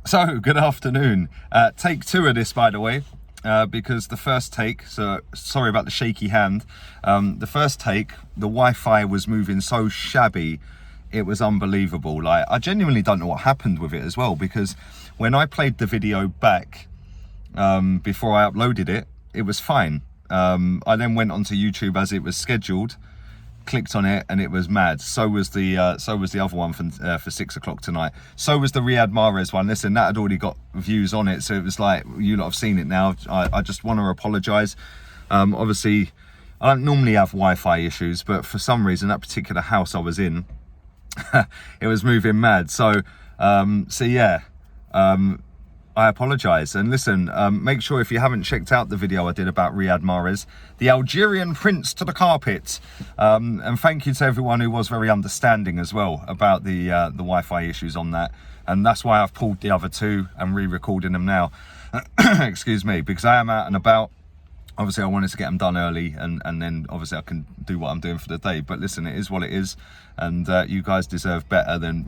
So, good afternoon. Take two of this, by the way, because the first take, so sorry about the shaky hand. The first take, the Wi-Fi was moving so shabby, it was unbelievable. Like, I genuinely don't know what happened with it as well, because when I played the video back before I uploaded it, it was fine. I then went onto YouTube as it was scheduled, clicked on it, and it was mad. So was the other one for 6 o'clock tonight. So was the Riyad Mahrez one. Listen, that had already got views on it, so it was like, you lot have seen it now. I just want to apologise. Obviously, I don't normally have Wi-Fi issues, but for some reason, that particular house I was in, it was moving mad. So yeah. I apologise. And listen, make sure if you haven't checked out the video I did about Riyad Mahrez, the Algerian prince to the carpet. And thank you to everyone who was very understanding as well about the Wi-Fi issues on that. And that's why I've pulled the other two and re-recording them now. Excuse me, because I am out and about. Obviously, I wanted to get them done early, and then obviously I can do what I'm doing for the day. But listen, it is what it is, and you guys deserve better than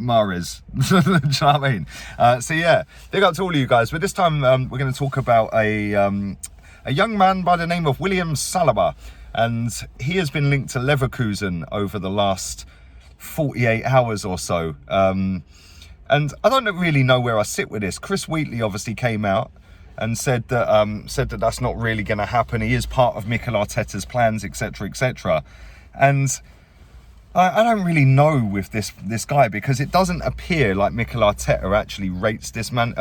Mahrez. Do you know what I mean? So yeah, big up to all of you guys. But this time we're going to talk about a young man by the name of William Saliba, and he has been linked to Leverkusen over the last 48 hours or so. And I don't really know where I sit with this. Chris Wheatley obviously came out and said that that's not really going to happen. He is part of Mikel Arteta's plans, etc., etc. And I don't really know with this guy, because it doesn't appear like Mikel Arteta actually rates this man.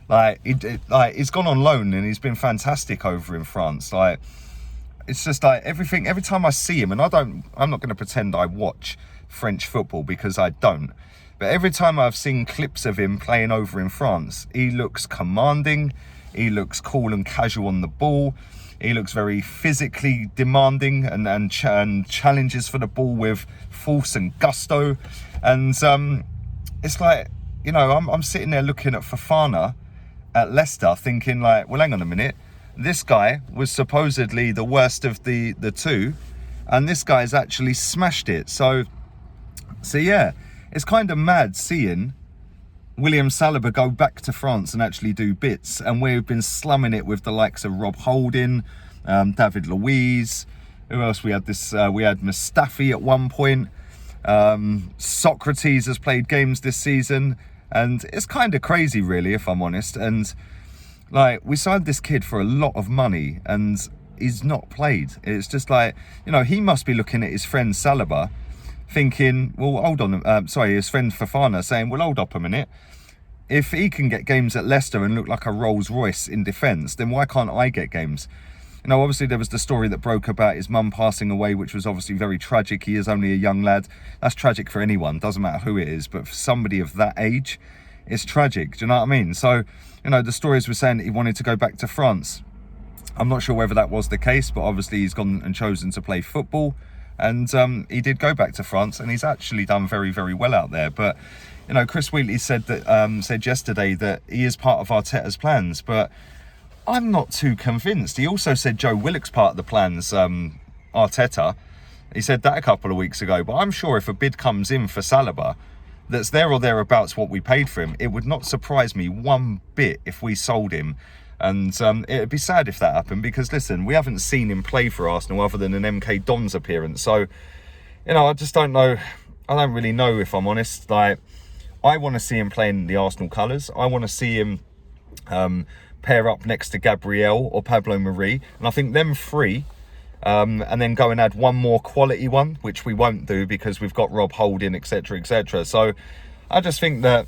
Like he's gone on loan and he's been fantastic over in France. Like, it's just like every time I see him, and I'm not going to pretend I watch French football, because I don't. But every time I've seen clips of him playing over in France, he looks commanding, he looks cool and casual on the ball, he looks very physically demanding and challenges for the ball with force and gusto. And it's like, you know, I'm sitting there looking at Fofana at Leicester thinking like, well, hang on a minute, this guy was supposedly the worst of the two, and this guy's actually smashed it. So yeah. It's kind of mad seeing William Saliba go back to France and actually do bits. And we've been slumming it with the likes of Rob Holding, David Luiz. Who else we had? We had Mustafi at one point. Socrates has played games this season. And it's kind of crazy, really, if I'm honest. And like, we signed this kid for a lot of money and he's not played. It's just like, you know, he must be looking at his friend Saliba thinking, well, hold on, his friend Fofana saying, well, hold up a minute. If he can get games at Leicester and look like a Rolls Royce in defence, then why can't I get games? You know, obviously there was the story that broke about his mum passing away, which was obviously very tragic. He is only a young lad. That's tragic for anyone, doesn't matter who it is. But for somebody of that age, it's tragic. Do you know what I mean? So, you know, the stories were saying that he wanted to go back to France. I'm not sure whether that was the case, but obviously he's gone and chosen to play football. And he did go back to France, and he's actually done very, very well out there. But, you know, Chris Wheatley said yesterday that he is part of Arteta's plans, but I'm not too convinced. He also said Joe Willock's part of the plans, Arteta. He said that a couple of weeks ago, but I'm sure if a bid comes in for Saliba that's there or thereabouts what we paid for him, it would not surprise me one bit if we sold him. And it'd be sad if that happened, because listen, we haven't seen him play for Arsenal other than an MK Dons appearance. So, you know, I just don't know. I don't really know, if I'm honest. Like, I want to see him playing the Arsenal colours. I want to see him pair up next to Gabriel or Pablo Mari, and I think them three, and then go and add one more quality one, which we won't do because we've got Rob Holding, etc., etc. So I just think that,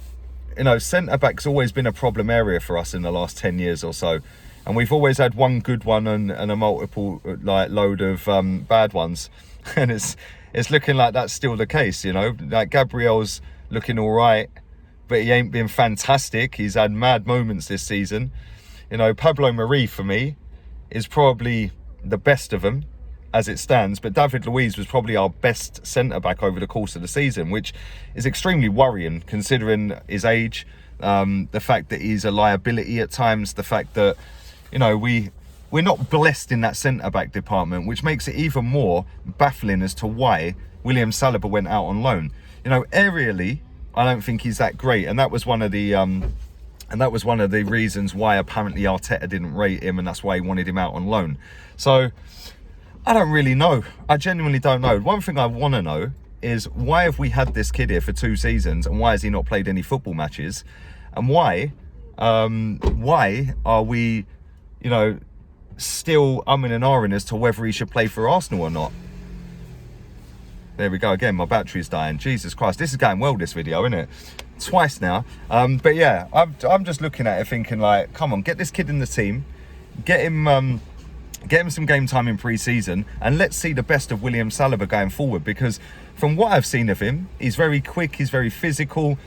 you know, centre-back's always been a problem area for us in the last 10 years or so. And we've always had one good one and a multiple, like, load of bad ones. And it's looking like that's still the case, you know. Like, Gabriel's looking all right, but he ain't been fantastic. He's had mad moments this season. You know, Pablo Mari, for me, is probably the best of them as it stands, but David Luiz was probably our best centre-back over the course of the season, which is extremely worrying considering his age, the fact that he's a liability at times, the fact that, you know, we're not blessed in that centre-back department, which makes it even more baffling as to why William Saliba went out on loan. You know, aerially, I don't think he's that great. And that was one of the reasons why apparently Arteta didn't rate him, and that's why he wanted him out on loan. So I don't really know. I genuinely don't know. One thing I want to know is, why have we had this kid here for 2 seasons, and why has he not played any football matches? And why are we, you know, still umming and ahhing as to whether he should play for Arsenal or not? There we go again, my battery's dying. Jesus Christ, this is going well, this video, isn't it? Twice now. But yeah, I'm just looking at it thinking, like, come on, get this kid in the team, get him some game time in pre-season, and let's see the best of William Saliba going forward, because from what I've seen of him, he's very quick, he's very physical,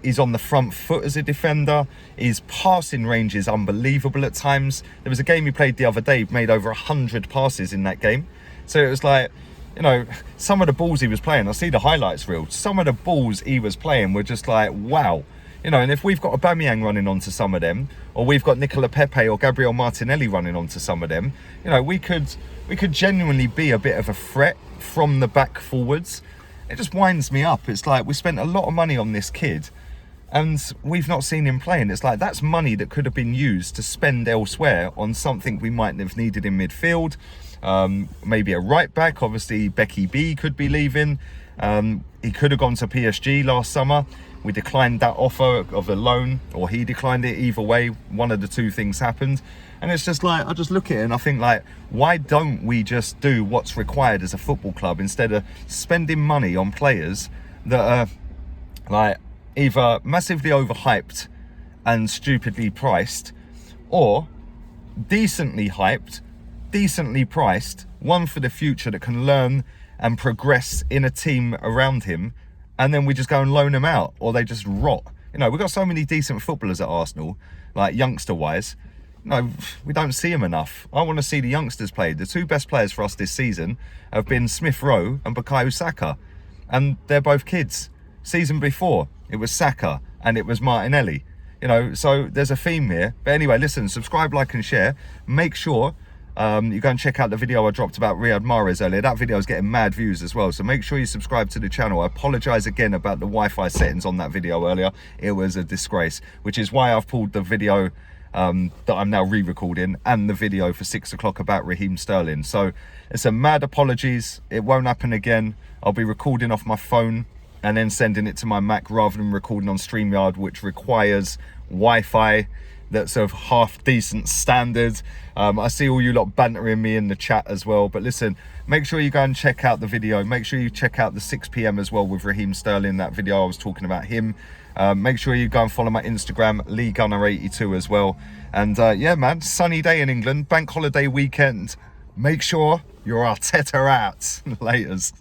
he's on the front foot as a defender, his passing range is unbelievable at times. There was a game he played the other day, he made over 100 passes in that game. So it was like, you know, some of the balls he was playing, I see the highlights reel, some of the balls he was playing were just like, wow. You know, and if we've got Aubameyang running onto some of them, or we've got Nicola Pepe or Gabriel Martinelli running onto some of them, you know, we could genuinely be a bit of a threat from the back forwards. It just winds me up. It's like, we spent a lot of money on this kid and we've not seen him playing. It's like, that's money that could have been used to spend elsewhere on something we might have needed in midfield. Maybe a right back. Obviously Becky B could be leaving. He could have gone to PSG last summer. We declined that offer of a loan, or he declined it. Either way, one of the two things happened. And it's just like, I just look at it and I think, like, why don't we just do what's required as a football club, instead of spending money on players that are like either massively overhyped and stupidly priced, or decently hyped, decently priced, one for the future that can learn and progress in a team around him, and then we just go and loan them out, or they just rot. You know, we've got so many decent footballers at Arsenal, like youngster wise. No, we don't see them enough. I want to see the youngsters play. The 2 best players for us this season have been Smith Rowe and Bukayo Saka, and they're both kids. Season before, it was Saka and it was Martinelli. You know, so there's a theme here. But anyway, listen, subscribe, like and share. Make sure you go and check out the video I dropped about Riyad Mahrez earlier. That video is getting mad views as well, so make sure you subscribe to the channel. I apologise again about the Wi-Fi settings on that video earlier. It was a disgrace, which is why I've pulled the video that I'm now re-recording, and the video for 6 o'clock about Raheem Sterling. So it's a mad apologies. It won't happen again. I'll be recording off my phone and then sending it to my Mac, rather than recording on StreamYard, which requires Wi-Fi that's of half decent standard. I see all you lot bantering me in the chat as well, but listen, make sure you go and check out the video. Make sure you check out the 6 p.m. as well with Raheem Sterling, that video I was talking about him. Make sure you go and follow my Instagram, LeeGunner82 as well. And yeah, man, sunny day in England, bank holiday weekend. Make sure you're Arteta out. Laters.